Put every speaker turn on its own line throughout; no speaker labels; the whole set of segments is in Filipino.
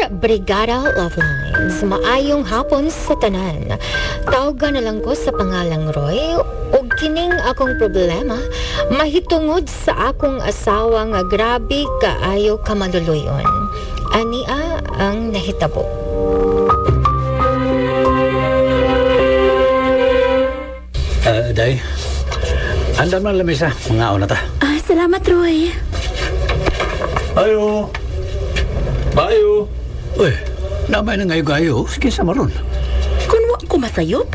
Brigada Love Lines. Maayong hapon sa tanan. Tawagan na lang ko sa pangalang Roy ug kining akong problema mahitungod sa akong asawa nga grabe kaayo kamaluluyon. Ania ang nahitabo.
Day, andam na lamisa. Mga na ta.
Salamat, Roy.
Ayo. Bayo.
Uy, namay na ngayo-gayo. Sige sa maron.
Kung wa ko masayop,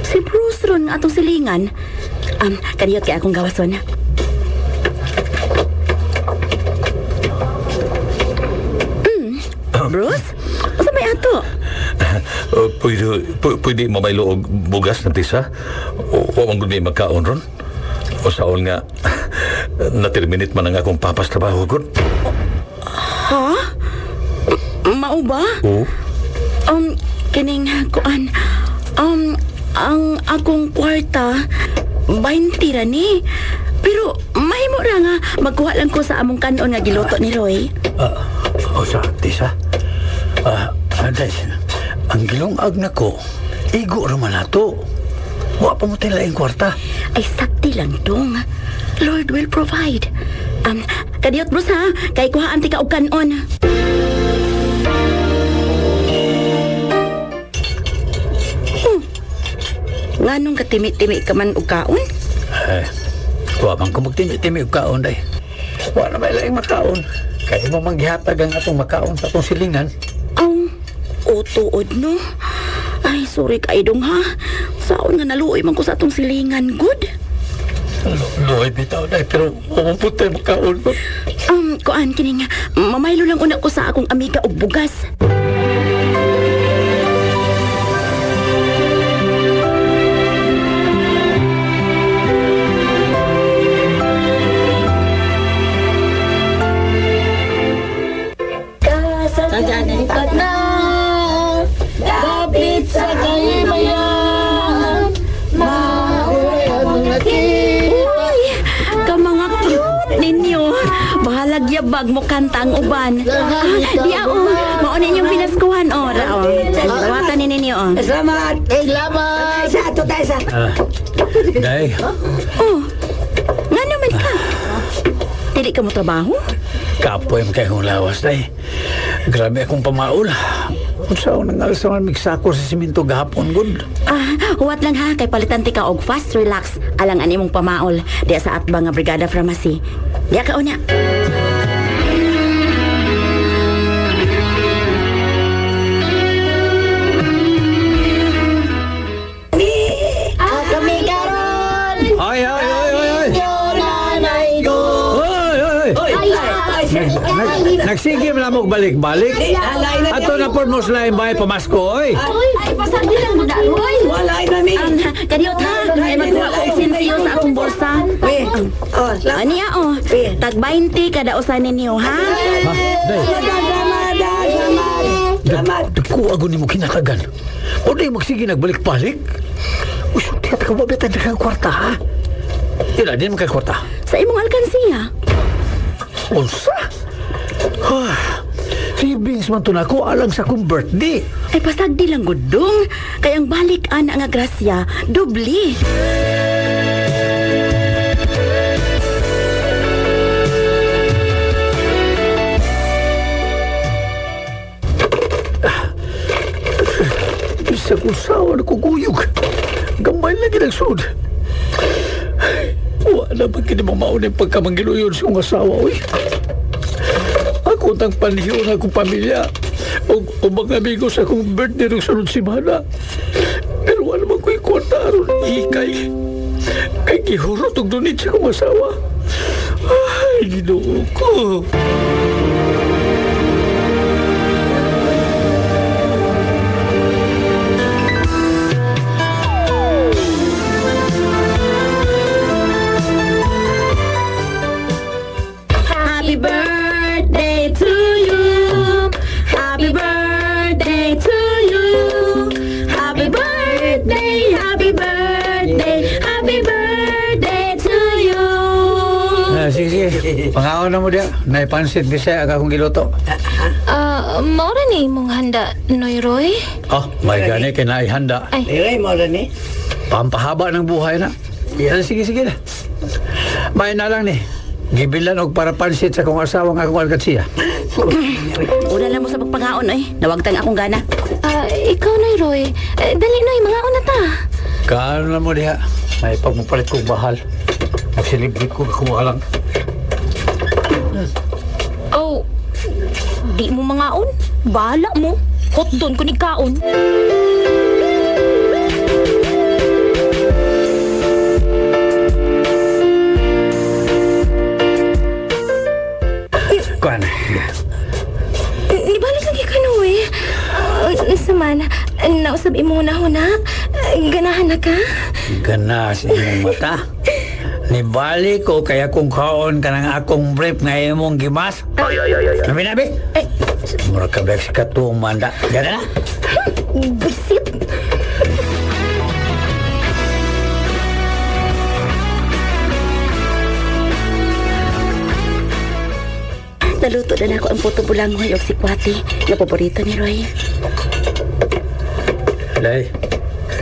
si Bruce ron atong silingan. Kaniyot kay akong gawason. Bruce? Asa may ato?
Pwede mabaylo og bugas na tisa? O ang gud may magkaon ron? O saon nga na-terminate man ang akong papas trabaho gud?
Ha? Mao ba?
Oo.
Kining kuan. Ang akong kwarta 20 ra ni. Pero mahimo ra nga magkuha lang ko sa among kanon nga giluto ni Roy.
O sa tisa? Day, ang gilongag na ko, igo raman nato. Wa pa mo tilaing kwarta.
Ay sakti lang dong. Lord will provide. Kadiyot Bruce ha, kay kuhaan ti ka og kanon. Nganong katimi-timi ka man og kaon?
Wa bang kumagtimi-timi og kaon, day. Wa na may laing makaon. Kaya mo manggihatag ang atong makaon sa atong silingan.
Tuod no. Ay, sorry kay dong ha. Saon nga naluoy man ko sa atong silingan, good?
Luoy bitaw, day, pero putay makaon ko.
Kuan kining mamaylo lang una ko sa akong amiga og bugas.
Kasasanikot na Dapit sa kalimayan Maulay ang mga
Uy, ka mga cute ninyo. Bahalag yabag mo kanta ang uban. Di ako, maunin yung pinaskuhan, ra, Lawatan ni ninyo,
Salamat! Salamat! Sa ato tayo sa...
Day,
Nga naman ka. Dili ka mo trabaho?
kapoy mo kayong lawas, day. Grabe akong pamaul. Kung saan nang alasaman migsako sa siminto gahapon, good.
Huwat lang ha, kay palitan ti ka og fast relax. Alang ani mong pamaol. Diya sa atbang nga Brigada Pharmacy. Diya ka o niya.
Kami karon!
Ay!
Yung nanay ko!
Nagsigim na mo balik-balik. Ato na po mo sila yung bahay pamasko, oy.
Ay, pasagdi lang mo na, Roy! Wala na mi!
Kadiyot ha, ay magkuha og sinsiyo sa akong borsa. Aniya tag 20 kada usan ninyo ha.
Ha? Day, dagko ako ni mo kinatagan. O day magsige nagbalik-balik. Uy, tiya ka mabitan na kang kwarta, ha? Ila, din mo kay kwarta.
Sa imong alkansiya.
Unsa? Savings man to na ko alang sa kong birthday.
Ay pasagdi lang gudong. Kayang balik ana nga grasya, dobli.
Bisa ko sawa na kuguyog. Gamay lagi ng sud. Wala ba kini mamaon yung pagkamanggiluyon sa kong asawa, oy. Ako tang panihon akong pamilya o mga amigos akong birthday ng sunod simana. Pero wala man ko'y kwarta aron ikay. Kay gihurot og dunit sa kong asawa. Ay, Ginoo ko.
Happy birthday to you. Happy birthday to you. Happy birthday, happy birthday, happy birthday to you.
Sige. Pangaon na mo dia, naipansit bisaya akong giluto.
Maura ni mong handa, Noy Roy?
Oh, may gani kinaihanda.
Ay,
Iray mo rin eh.
Pampahaba ng buhay na. Sige, sige na. May na lang ni. Gibilan og para pansit sa kong asawang akong alkatsiya.
Una lang mo sa pagpangaon ay. Nawagtang akong gana.
ikaw, Noy Roy. Dali, Noy, mga una ta.
Kaano na mo diha? May pagmupalit kong bahal. Nagsilibit ko kumuha lang.
Oh, di mo mangaon. Bahala mo. Hot doon ko ni kaon.
Kuan.
Ibalik lagi ka, Noy. Saman, nausab imo na huna. Ganahan na ka?
Gana sa imong mata. Nibalik ko kaya kung kaon ka ng akong brief nga imong gimas. Nabi. Mura ka ba sa katuong manda. Gana na.
Bisit.
Naluto na ako ang puto bulangoy o si Kwati. Na paborito ni Roy.
Lay.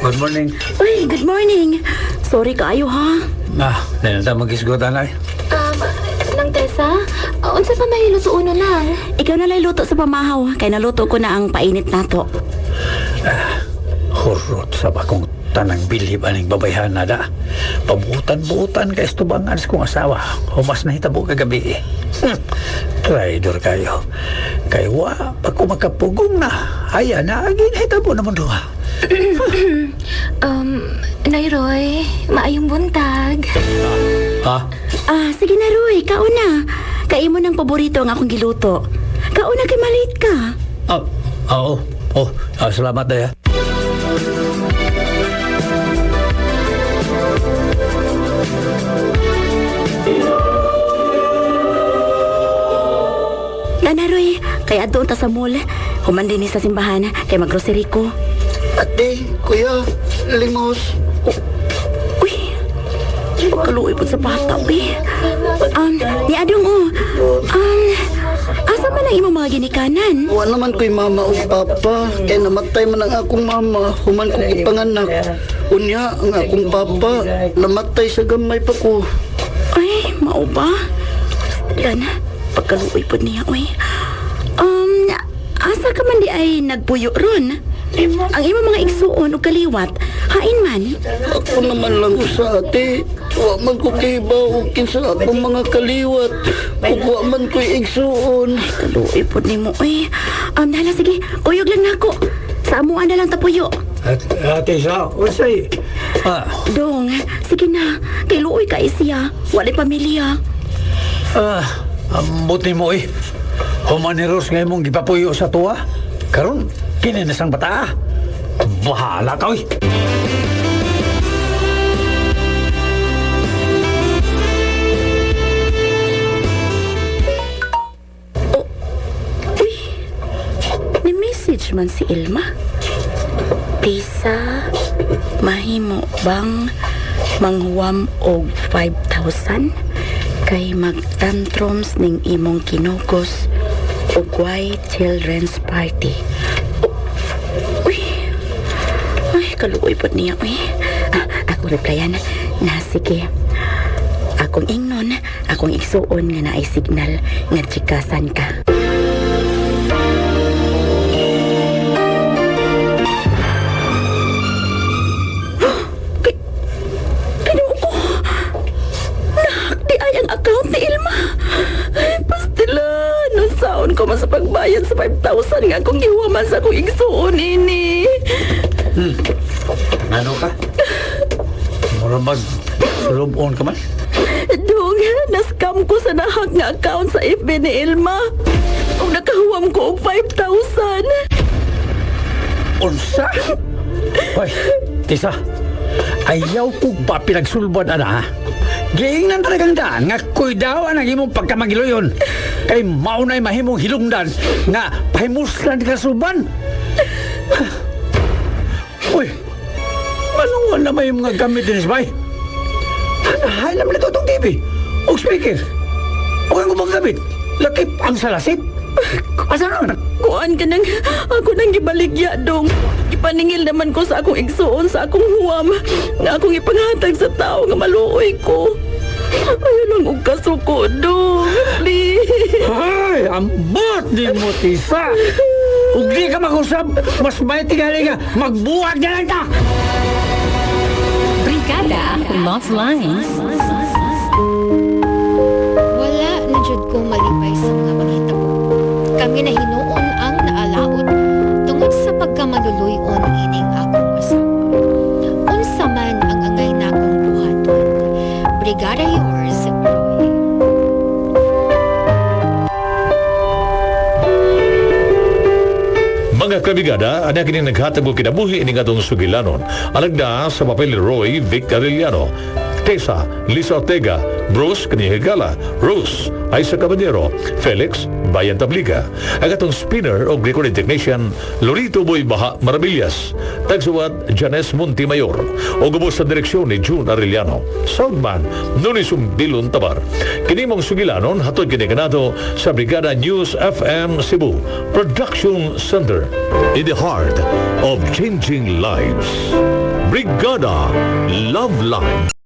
Good morning.
Uy, good morning. Sorry kaayo ha.
Dahil na mag-isgotan ay.
Nang Tessa, unsa pa may luto uno lang?
Ikaw na lang luto sa pamahaw. Kaya naluto ko na ang painit nato.
Hurot sa bakong tanang bilib aning babayhan na da. Pabutan-butan kay estubangan sa kong asawa. Humas na hitabo kagabi eh. Traidor kayo. Kay wa, pag kumakapugong na, ayan na, agin hitabo naman doon.
Noy Roy, maayong buntag.
Sige na Roy, kauna. Kain mo ng paborito ang akong giluto. Kauna kay malit ka.
Oo. Salamat na ya.
Nana Roy, kaya doon ta sa mall. Human din sa simbahan kay maggrocery ko.
Ate, kuya, limos.
Uy, pagkaluoy po sa bata, be. Ni Adong, asa man ang imong mga ginikanan?
Wa naman ko'y mama o papa. Kaya namatay man ang akong mama. Human ko gipanganak. Unya, ang akong papa. Namatay sa gamay pa ko.
Ay, mao ba? Yan, pagkaluoy po niya, uy. Asa ka man di ay nagpuyo ron? Ang imong mga igsuon o kaliwat, hain man.
Ako naman lang sa ate. Wa man ko kibaw. Kinsa akong mga kaliwat. Ug wa man ko'y igsuon.
Kaluoy po ni mo, uy. Nala, sige, uyog lang na ako. Sa amuan na lang tapuyo.
Ate sa, unsay?
Dong, sige na. Kay luoy ka siya. Walay pamilya.
Buti mo eh. Humaniros ngayon mong gipapuyo sa tuwa. Karon, kininasang bata. Bahala ka eh.
Uy, may message man si Ilma. Tisa, mahimo bang manghuwam og 5,000 kay magtantrums ning imong kinugos og why children's party. Uy, ay kaluoy pod niya, uy. Ako replyan na sige. Akong ingnon, akong igsuon nga naay signal nga chikasan ka. Account ni Ilma. Ay, pastilan. Nung saon ko man sa pagbayad sa 5,000 nga akong gihuman sa akong igsuon ini.
Ano ka? Murabag, sulubon ka man?
Dong, na-scam ko sa nahak nga account sa FB ni Ilma. Kung nakahuwam ko og 5,000.
Unsa? Hoy, Tisa, ayaw ko ba pinagsulbon, ana, ha? Giingnan talagang daan nga ko'y daw ang imong pagkamagiloyon. Kay maunay mahimong hilungdan nga pahimuslan ka suban. Uy, manungan na may mga gamit din isbay. Hay naman ito itong TV o speaker. O ang ubang gamit? Lakip ang salasit? Asa naman?
Kuan ka nang, ako nang gibaligya dong. Ipaningil naman ko sa akong igsuon sa akong huwam nga akong ipanghatag sa tao nga maluoy ko. Ayaw lang og kasuko dong. Please.
Ay, ambot di mo, Tisa. Kung di ka mag-usap, mas may tingali ka. Magbuwag na lang ka!
Brigada Love Lines.
Wala na jud ko malipay sa mga panghitabo. Kami na hinuon ang naalaot tungod sa pagkamaluluyon ining akong asawa. Unsa man ang angay nakong buhaton. Brigada yours, Roy.
Mga kabigada, anak kini naghatag og kinabuhi ining atong sugilanon. Alagda sa papel ni Roy Vic Arellano, Tessa Lisa Ortega, Bruce Kanihigala, Rose Isa Caballero, Felix Bayan Tabliga, ang atong spinner o recording technician Lorito Boy Baha Maravillas, tagsuwat Janes Montimayor, o gubos sa direksyon ni June Arellano, soundman Nunis Umbilon Tabar. Kinimong sugilanon hatod kini kanado sa Brigada News FM Cebu Production Center, in the heart of changing lives. Brigada Love Line.